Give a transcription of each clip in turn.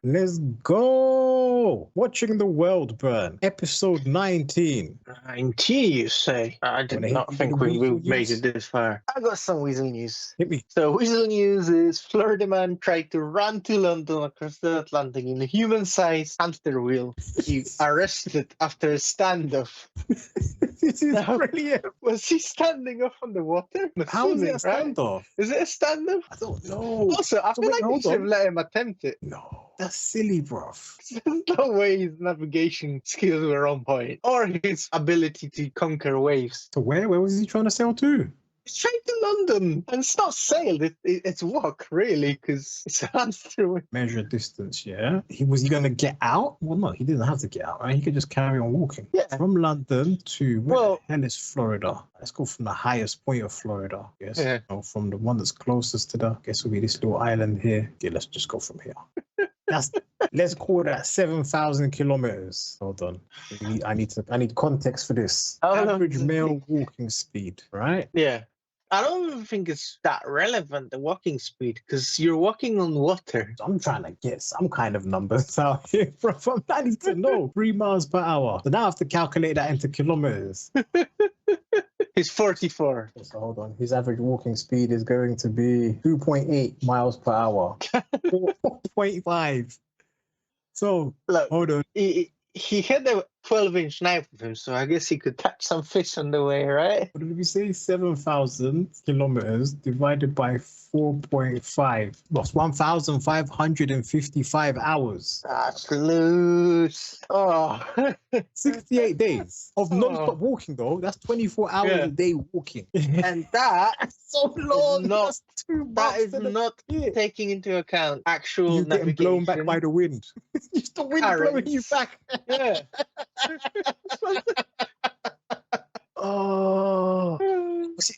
Let's go! Watching the world burn, episode 19. 19, you say? I did Wanna not hit think the we weasel made news? it this far. I got some weasel news. Hit me. So, weasel news is Florida man tried to run to London across the Atlantic in a human-sized hamster wheel. He arrested after a standoff. This is Now, brilliant. Was he standing up on the water? I'm How is it a assuming, right? standoff? Is it a standoff? I don't know. Also, I So feel wait, like they hold should have on. let him attempt it. No, that's silly, bruv. There's no way his navigation skills were on point, or his ability to conquer waves. So where was he trying to sail to? Straight to London, and it's not sailed; it's walk really, because it's a hamster wheel. Measure distance, yeah. Was he gonna get out? Well, no, he didn't have to get out, right? He could just carry on walking. Yeah. From London to where Well- the hell is Florida? Let's go from the highest point of Florida. Yes. Yeah. No, from the one that's closest to the guess will be this little island here. Okay, let's just go from here. Let's call that 7,000 kilometers. Hold on. I need context for this. How long Average does it male take? walking speed, right? Yeah. I don't even think it's that relevant, the walking speed, because you're walking on water. I'm trying to get some kind of numbers out here, bro. I need to know. 3 miles per hour. So now I have to calculate that into kilometers. He's 44. So hold on. His average walking speed is going to be 2.8 miles per hour. 4.5. So Look, hold on. he had a 12-inch knife with him, so I guess he could catch some fish on the way, right? What did we say? 7,000 kilometers divided by 4.5. That's 1,555 hours. That's loose. Oh. 68 days of non-stop walking, though. That's 24 hours Yeah. a day walking. And that That's so long. not- That's 2 that months is in a not year. taking into account actual You getting navigation. blown back by the wind. It's the wind blowing you Currents. back. Yeah. Oh.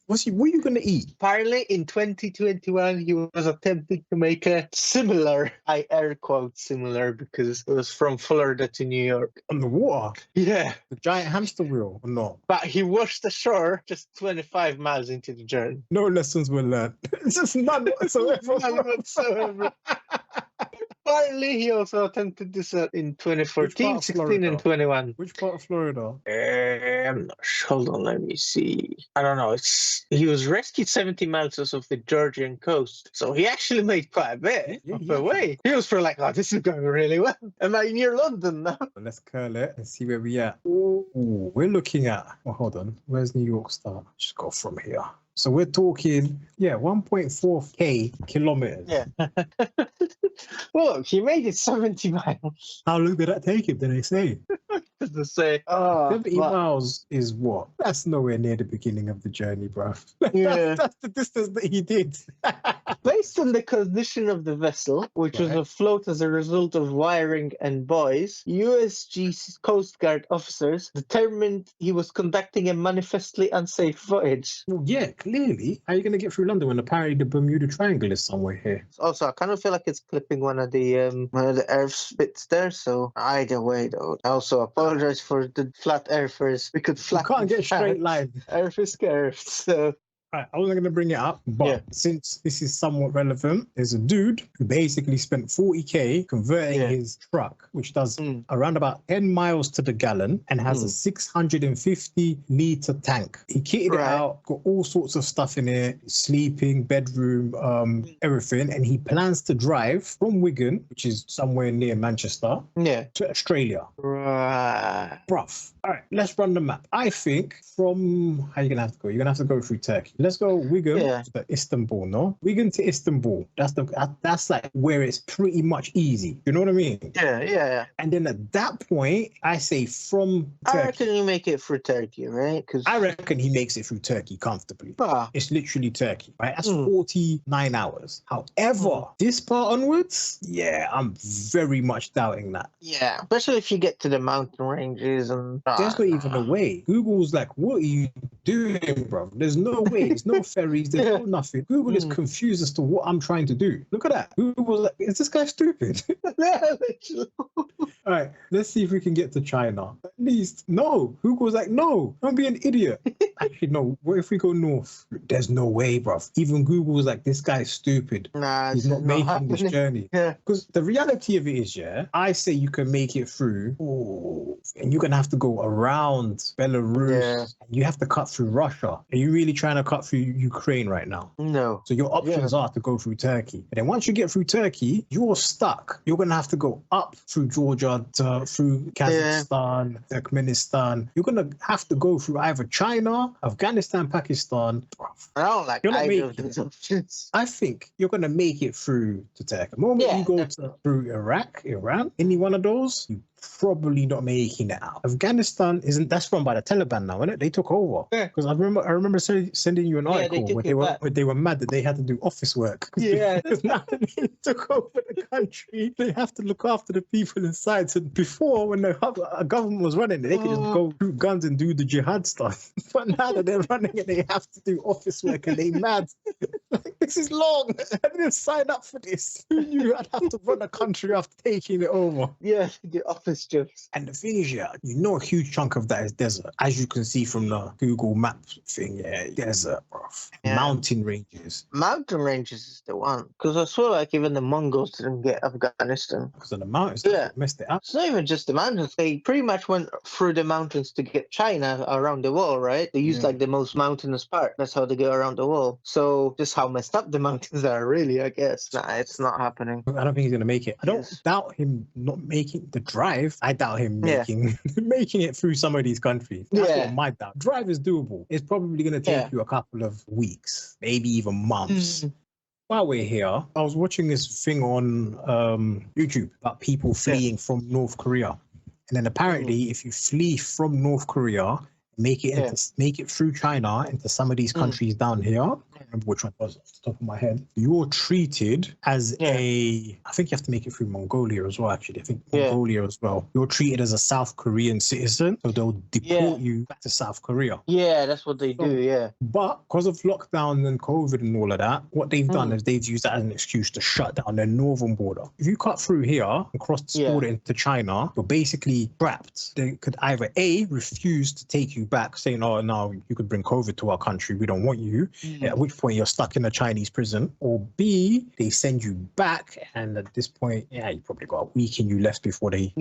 What are you going to eat? Apparently, in 2021, he was attempting to make a similar, I air quote similar, because it was from Florida to New York. On the water? Yeah. The giant hamster wheel or not? But he washed ashore just 25 miles into the journey. No lessons were learned. Just none whatsoever. None whatsoever. Apparently, he also attempted this in 2014, of 16, Florida? and 21. Which part of Florida? I'm not sure. Hold on, let me see. I don't know. He was rescued 70 miles off of the Georgian coast, so he actually made quite a bit Yeah, of he the way. He was like, "Oh, this is going really well. Am I near London now?" Let's curl it and see where we at. Ooh, we're looking at. Well, hold on. Where's New York start? Just go from here. So we're talking, 1.4k kilometers. Yeah. Well, look, he made it 70 miles. How long did that take him? Did they say? Just to say, oh, 70 miles is what? That's nowhere near the beginning of the journey, bruv. Yeah. That's the distance that he did. based on the condition of the vessel, which was Right. afloat as a result of wiring and buoys, USG Coast Guard officers determined he was conducting a manifestly unsafe voyage. Well, yeah, clearly. How are you going to get through London when apparently the Bermuda Triangle is somewhere here? Also, I kind of feel like it's clipping one of the earth bits there. So either way, though, I also apologize for the flat earthers. We could You flat. can't get a straight line. Earth is curved, so Right, I wasn't going to bring it up, but Yeah. since this is somewhat relevant, there's a dude who basically spent 40k converting Yeah. his truck, which does Mm. around about 10 miles to the gallon and has a 650 litre tank. He kitted it Right. out, got all sorts of stuff in it, sleeping, bedroom, everything, and he plans to drive from Wigan, which is somewhere near Manchester, yeah. to Australia. Right. Bruv. All right, let's run the map. I think from, how you going to have to go? You're going to have to go through Turkey. Let's go Wigan Yeah. to Istanbul, no? Wigan to Istanbul. That's like where it's pretty much easy. You know what I mean? Yeah. And then at that point, I say from I Turkey. reckon you make it through Turkey, right? Because I reckon he makes it through Turkey comfortably. It's literally Turkey, right? That's 49 hours. However, this part onwards, yeah, I'm very much doubting that. yeah, especially if you get to the mountain ranges and There's not even a way. Google's like, what are you doing, bro? There's no way. There's no ferries. There's no nothing. Google is confused as to what I'm trying to do. Look at that. Google's like, is this guy stupid? All right, let's see if we can get to China. At least, no. Google's like, no, don't be an idiot. Actually, no. What if we go north? There's no way, bruv. Even Google was like, this guy's stupid. Nah, He's it's not making this happening. journey. Yeah. Because the reality of it is, yeah, I say you can make it through, and you're gonna have to go around Belarus, Yeah. and you have to cut through Russia. Are you really trying to cut through Ukraine right now? No. So your options are to go through Turkey. And then once you get through Turkey, you're stuck. You're going to have to go up through Georgia, through Kazakhstan, Turkmenistan. You're going to have to go through either China, Afghanistan, Pakistan. I don't like You're not either of making those options. I think you're going to make it through to Turkey. The moment Yeah, you go definitely. through Iraq, Iran, any one of those, you probably not making it out. Afghanistan that's run by the Taliban now, isn't it? They took over. Yeah. Because I remember sending you an Yeah, they article took where it they were mad that they had to do office work. Yeah. Because now that they took over the country, they have to look after the people inside. So before, when a government was running it, they could just go shoot guns and do the jihad stuff. But now that they're running it, they have to do office work, and they mad. Like, this is long. I didn't sign up for this. Who knew I'd have to run a country after taking it over? Yeah, the office jokes. And the thing is, yeah, a huge chunk of that is desert. As you can see from the Google Maps thing, yeah, desert, bro. Yeah. Mountain ranges. Mountain ranges is the one. Because I feel like even the Mongols didn't get Afghanistan. Because of the mountains, Yeah. messed it up. It's not even just the mountains. They pretty much went through the mountains to get China around the world, right? They used like the most mountainous part. That's how they go around the world. So just how messed up the mountains are, really, I guess. Nah, it's not happening. I don't think he's gonna make it. I don't Yes. doubt him not making the drive. I doubt him Yeah. making it through some of these countries. That's Yeah. what my doubt. Drive is doable. It's probably gonna take Yeah. you a couple of weeks, maybe even months. While we're here, I was watching this thing on YouTube about people fleeing from North Korea, and then apparently, if you flee from North Korea, make it through China into some of these countries down here. I can't remember which one it was off the top of my head. You're treated as I think you have to make it through Mongolia as well, actually. I think Mongolia as well. You're treated as a South Korean citizen, so they'll deport you back to South Korea. Yeah, that's what they do, yeah. But because of lockdown and COVID and all of that, what they've done is they've used that as an excuse to shut down their northern border. If you cut through here and cross the border into China, you're basically trapped. They could either A, refuse to take you back, saying, oh, no, you could bring COVID to our country, we don't want you, at which point you're stuck in a Chinese prison, or B, they send you back, and at this point, you probably got a week in you left before they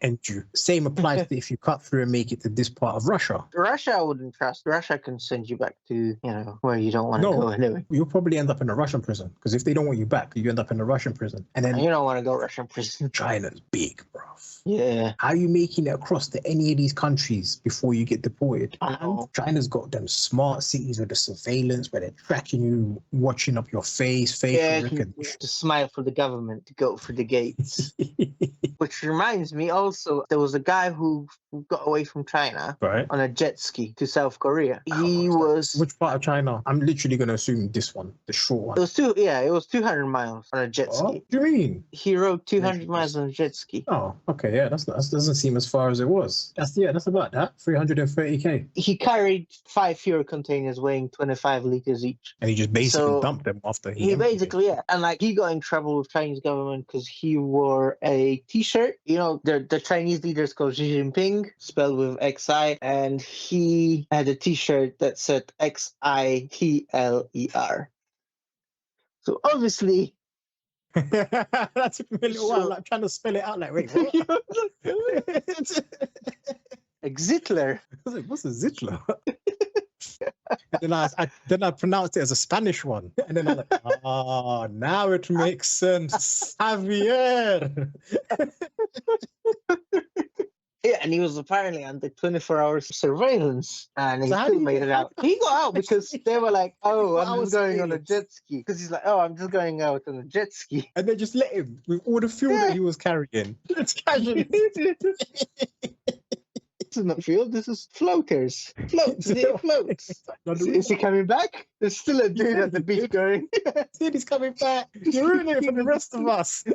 end you. Same applies to if you cut through and make it to this part of Russia. Russia I wouldn't trust. Russia can send you back to, where you don't want to go anyway. You'll probably end up in a Russian prison, because if they don't want you back, you end up in a Russian prison. And then you don't want to go Russian prison. China's big, bro. Yeah. How are you making it across to any of these countries before you get deported? And China's got them smart cities with the surveillance where they're tracking you, watching up your face, facial recognition. To smile for the government to go through the gates. Which reminds me also, there was a guy who got away from China on a jet ski to South Korea. He was... Which part of China? I'm literally going to assume this one, the short one. It was 200 miles on a jet ski. What do you mean? He rode 200 miles on a jet ski. Oh, okay, yeah, that doesn't seem as far as it was. That's about that, 330k. He carried 5 fuel containers weighing 25 liters each. And he just basically dumped them after he basically, and he got in trouble with Chinese government because he wore a t-shirt. The Chinese leaders called Xi Jinping, spelled with XI, and he had a t-shirt that said XITLER. So obviously... That took me a little while, like trying to spell it out. Like, wait, what? Xitler. What's a Zitler? Then I pronounced it as a Spanish one, and then I'm like, now it makes sense, Javier. Yeah, and he was apparently under 24-hour surveillance, and he still made it out. He got out because they were like, "Oh, I'm just going on a jet ski." Because he's like, "Oh, I'm just going out on a jet ski," and they just let him with all the fuel that he was carrying. It's casual. This is not fuel. This is floaters. Floats. Floats. Is he coming back? There's still a dude at the beach going. Dude, he's coming back. You're ruining it for the rest of us.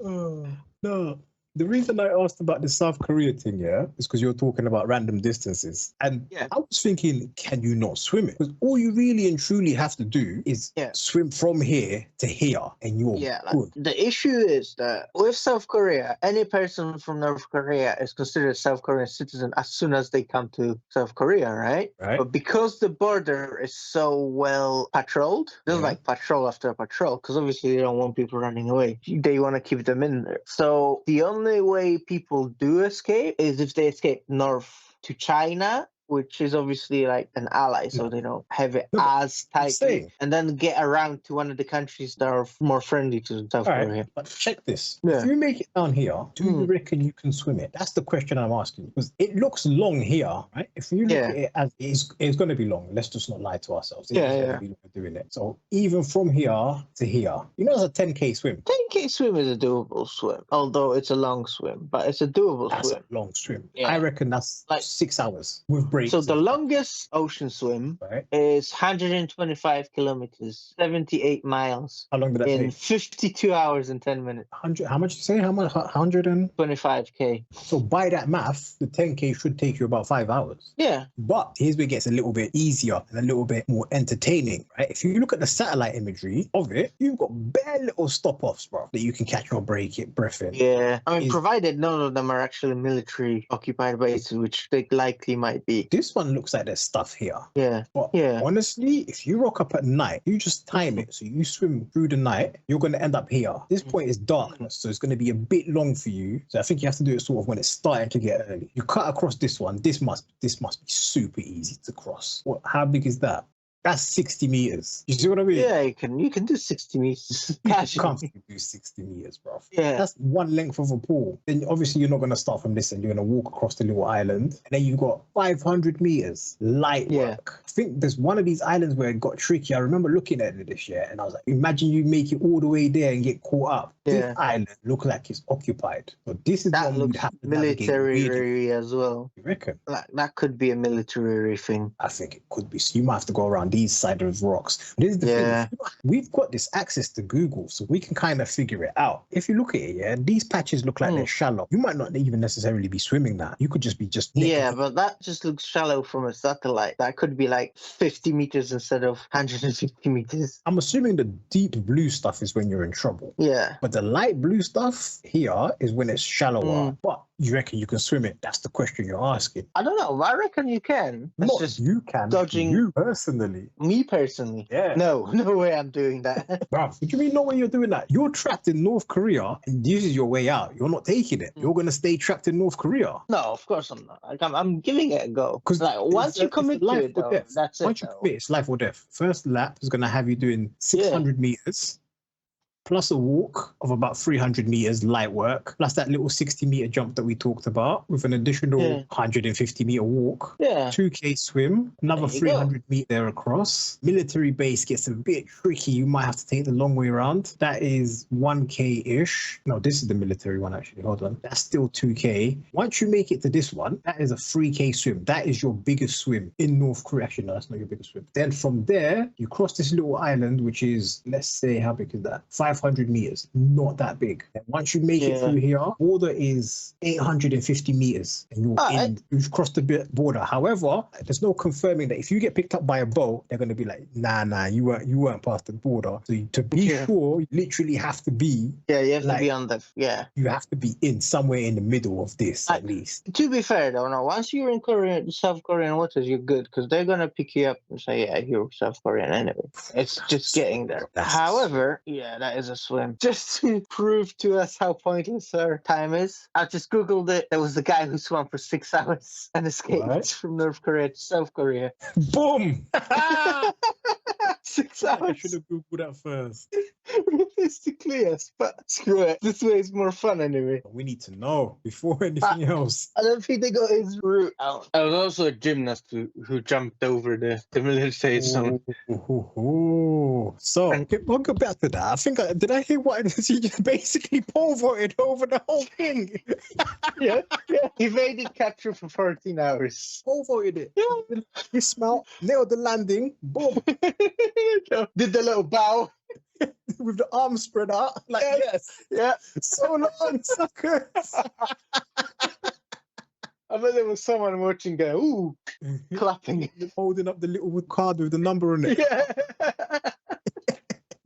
Oh, no. The reason I asked about the South Korea thing, yeah, is because you're talking about random distances. And Yeah. I was thinking, can you not swim it? Because all you really and truly have to do is swim from here to here and you're good. The issue is that with South Korea, any person from North Korea is considered a South Korean citizen as soon as they come to South Korea, right? But because the border is so well patrolled, there's like patrol after patrol, because obviously they don't want people running away. They want to keep them in there. So the only way people do escape is if they escape north to China, which is obviously like an ally, so they don't have it as tightly, and then get around to one of the countries that are more friendly to South Korea. But check this. If you make it down here, do you reckon you can swim it? That's the question I'm asking. Because it looks long here, right? If you look at it as it's going to be long. Let's just not lie to ourselves. It's going to be long doing it. So even from here to here, you know, it's a 10K swim. 10K swim is a doable swim, although it's a long swim, but it's a doable swim. That's a long swim. I reckon that's like 6 hours with breaks. So the longest ocean swim is 125 kilometers, 78 miles. How long did that take? In 52 hours and 10 minutes. How much did you say? How much? 125K. So by that math, the 10K should take you about 5 hours. Yeah. But here's where it gets a little bit easier and a little bit more entertaining, right? If you look at the satellite imagery of it, you've got bare little stop-offs, bro, that you can catch your breath in. Yeah. I mean, provided none of them are actually military occupied bases, which they likely might be. This one looks like there's stuff here. Yeah. But honestly, if you rock up at night, you just time it. So you swim through the night, you're going to end up here. This point is darkness, so it's going to be a bit long for you. So I think you have to do it sort of when it's starting to get early. You cut across this one. This must be super easy to cross. How big is that? That's 60 meters. You see what I mean? Yeah, you can do 60 meters. You can't do 60 meters, bro. Yeah. That's one length of a pool. Then obviously you're not going to start from this end. You're going to walk across the little island. And then you've got 500 meters light work. I think there's one of these islands where it got tricky. I remember looking at it this year and I was like, imagine you make it all the way there and get caught up. This island looks like it's occupied. So this is that one looks you'd have to military as well. You reckon? That could be a military thing. I think it could be. So you might have to go around these side of rocks. This is the thing. We've got this access to Google, so we can kind of figure it out. If you look at it, these patches look like they're shallow. You might not even necessarily be swimming that. You could just be but that just looks shallow from a satellite. That could be like 50 meters instead of 150 meters. I'm assuming the deep blue stuff is when you're in trouble. Yeah. But the light blue stuff here is when it's shallower. But you reckon you can swim it? That's the question you're asking. I don't know. I reckon you can. Not just you can. Dodging you personally. Me personally. Yeah. No way I'm doing that. Bro, what do you mean no way you're doing that? You're trapped in North Korea and this is your way out. You're not taking it. You're going to stay trapped in North Korea. No, of course I'm not. I'm giving it a go. Because like, once you commit to it, though, that's it. Once you commit, it's life or death. First lap is going to have you doing 600 meters. Plus a walk of about 300 meters light work, plus that little 60-meter jump that we talked about with an additional 150-meter walk. 2K swim, another 300 meter across. Military base gets a bit tricky. You might have to take the long way around. That is 1K-ish. No, this is the military one, actually. Hold on. That's still 2K. Once you make it to this one, that is a 3K swim. That is your biggest swim in North Korea. Actually, no, that's not your biggest swim. Then from there, you cross this little island, which is, let's say, how big is that? 500 meters, not that big. And once you make it through here, border is 850 meters, and you've crossed the border. However, there's no confirming that if you get picked up by a boat, they're going to be like, nah, you weren't past the border. So to be sure, you literally have to be. Yeah, you have to be on the. Yeah, you have to be in somewhere in the middle of this at least. To be fair, though, no, once you're in South Korean waters, you're good because they're gonna pick you up and say, yeah, you're South Korean anyway. It's just getting there. However, that is a swim. Just to prove to us how pointless our time is, I just googled it. There was a guy who swam for 6 hours and escaped from North Korea to South Korea. Boom! 6 hours. I should have googled that first. Realistically, yes, but screw it. This way is more fun anyway. We need to know before anything else. I don't think they got his route out. I was also a gymnast who jumped over the military zone. So, we'll go back to that. I think, did I hear what he just basically pole vaulted over the whole thing? yeah. Evaded capture for 14 hours. Pole vaulted it. He smelled, nailed the landing, boom. Did the little bow. with the arms spread out. Like, yes. Yeah. So long, suckers. I bet there was someone watching go, ooh, clapping. Holding up the little wood card with the number on it. Yeah.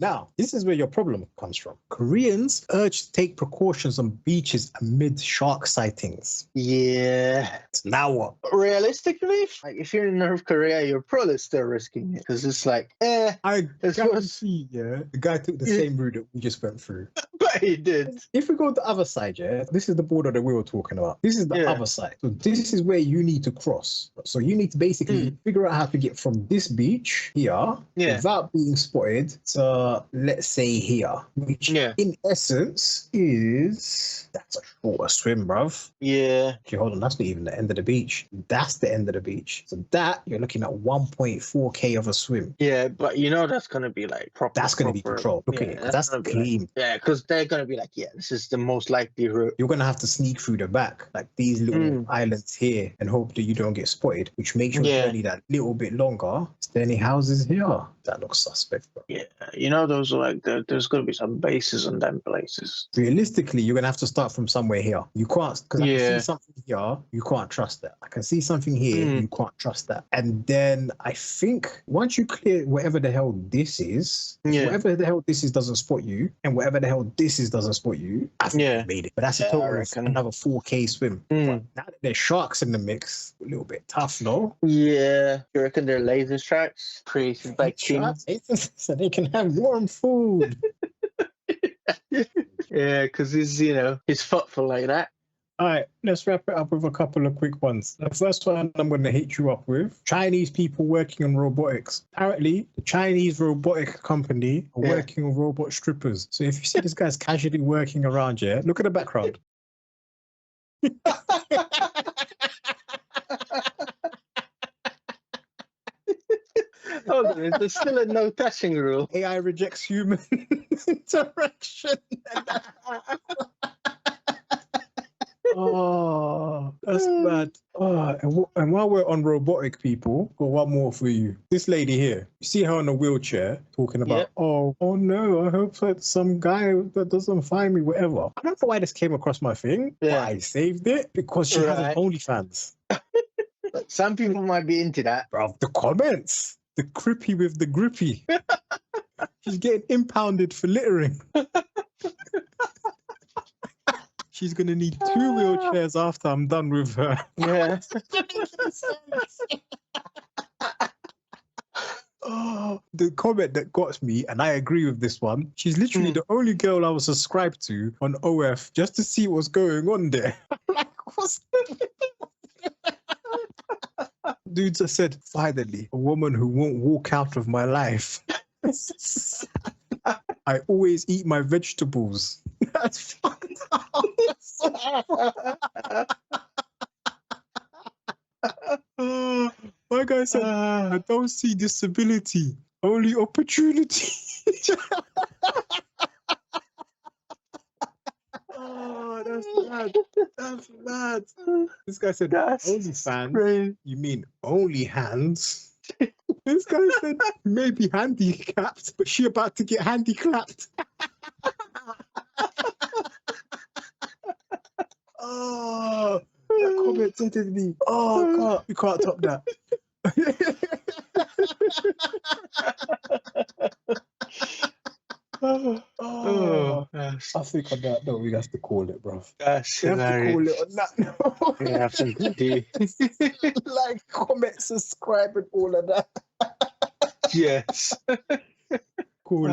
Now, this is where your problem comes from. Koreans urge to take precautions on beaches amid shark sightings. Yeah. Now what? Realistically, like if you're in North Korea, you're probably still risking it because it's like, I This guarantee, the guy took the same route that we just went through. but he did. If we go to the other side, this is the border that we were talking about. This is the other side. So this is where you need to cross. So you need to basically figure out how to get from this beach here without being spotted to, let's say, here, which in essence is, that's a shorter swim, bruv. Yeah. Okay, hold on, that's not even the end of the beach. That's the end of the beach. So that, you're looking at 1.4K of a swim. Yeah, but that's going to be like proper. That's going to be controlled. Look at it, 'cause that's clean. Because they're going to be like, this is the most likely route. You're going to have to sneak through the back, like these little islands here, and hope that you don't get spotted, which makes your journey that little bit longer. Is there any houses here? That looks suspect, bro. Yeah, those are like, there's going to be some bases on them places. Realistically, you're going to have to start from somewhere here. You can't, because I can see something here, you can't trust that. I can see something here, you can't trust that. And then I think once you clear whatever the hell this is, whatever the hell this is doesn't spot you, and whatever the hell this is doesn't spot you, I think you made it. But that's a total of another 4K swim. But now that there's sharks in the mix, a little bit tough, no? Yeah. You reckon they're laser strikes created by King? So they can have warm food. Yeah, because he's thoughtful like that. All right, let's wrap it up with a couple of quick ones. The first one I'm going to hit you up with: Chinese people working on robotics. Apparently, the Chinese robotic company are working on robot strippers. So if you see this guy's casually working around, look at the background. Hold on, there's still a no touching rule. AI rejects human interaction. Oh, that's bad. Oh, and while we're on robotic people, got one more for you. This lady here, you see her in a wheelchair talking about, oh no, I hope that some guy that doesn't find me, whatever. I don't know why this came across my thing, but I saved it because she has an OnlyFans. Some people might be into that. Bro, the comments. The crippy with the grippy. She's getting impounded for littering. She's going to need 2 wheelchairs after I'm done with her. Yeah. Oh, the comment that got me, and I agree with this one, she's literally the only girl I was subscribed to on OF just to see what's going on there. Like, what's dude just said, finally, a woman who won't walk out of my life. I always eat my vegetables. That's fucked up. My guy said, I don't see disability, only opportunity. Oh, that's bad. That's bad. This guy said, OnlyFans? You mean only hands? This guy said, maybe handicapped, but she about to get handicapped. Oh, that comment tempted me. Oh, God, you can't top that. I think on that note, we have to call it, bro. That's we have to call it on that note. We have to do. Like, comment, subscribe, and all of that. Yes. Cool.